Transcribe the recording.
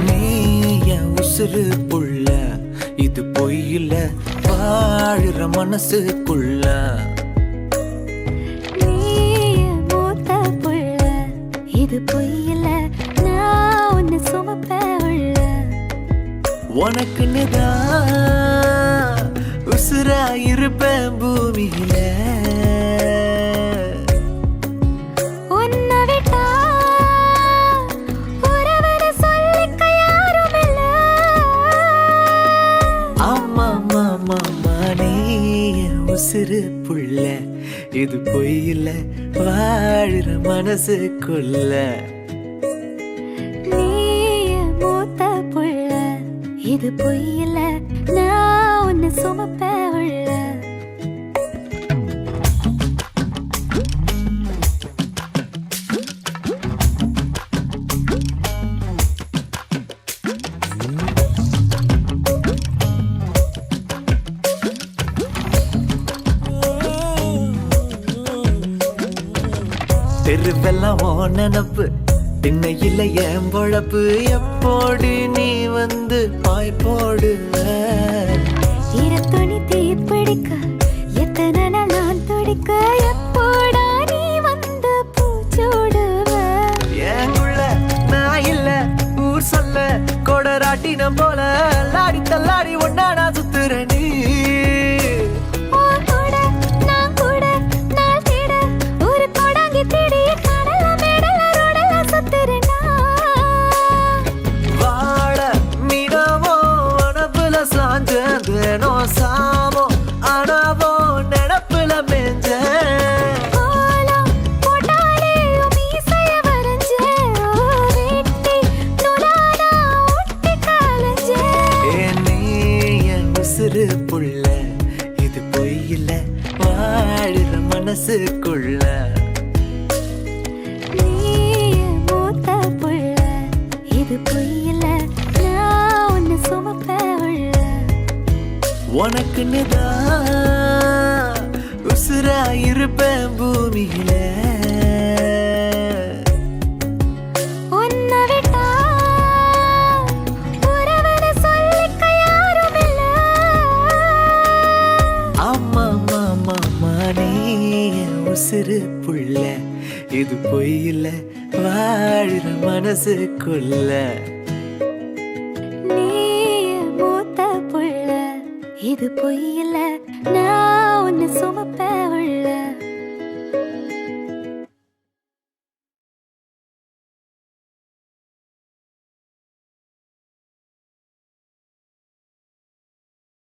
நீ என் உசுறு புள்ள, இது பொய்யில வாழுற மனசுக்குள்ள. நீ என் மூத்த புள்ள, இது பொய்யில நான் உன்னை சுமப்ப உள்ள. உனக்குன்னுதான் உசுரா இருப்பேன் பூமியில. உன்னை விட்டா உறவுன்னு சொல்லிக்க யாரும் இல்ல. ஆமா மாமா, நீ என் உசுறு புள்ள, இது பொய்யில வாழுற மனசுக்குள்ள. நீ என் மூத்த புள்ள, இது பொய்யில நான் உன்னை சுமப்ப உள்ள. தெருவெல்லாம் ஓ நினப்பு, திண்ணையில என் பொழப்பு. எப்போடு நீ வந்து பாய் போடுவ? ஈரத்துணி தீப்பிடிக்க எத்தனை நாள் நான் துடிக்க. எப்போடா நீ வந்து பூச்சூடுவ? ஏங்குள்ள நான் இல்ல ஊர் சொல்ல, கொடராட்டினம் போல லாடி தள்ளாடி ஒன்னா நான் சுத்துற. நீ உன் கூட நான் கூட நாள் தேட ஒரு கொடாங்கி தேடி கடல மேடல ரோடல சுத்துறேனா. வாழ மீனவோ அனப்புல சாஞ்சேனோ, சாமோ அனவோ நினப்புல மேஞ்ச. கோலம் போட்டாலே உன் மீசைய வரைஞ்சே, வெட்டி நுலானா ஒட்டி காலஞ்சே. நீ என் உசுறு புள்ள, இது பொய்யில வாழுற மனசுக்குள்ள. நீ என் மூத்த புள்ள, இது பொய்யில நான் உன்னை சுமப்ப உள்ள. உனக்குன்னுதான் உசுரா இருப்பேன் பூமியில. உன்னை விட்டா உறவுன்னு சொல்லிக்க யாரும் இல்ல. ஆமா மாமா, நீ என் உசுறு புள்ள, இது பொய்யில வாழுற மனசுக்குள்ள. நீ என் மூத்த புள்ள, இது பொய்யில நான் உன்னை சுமப்ப உள்ள.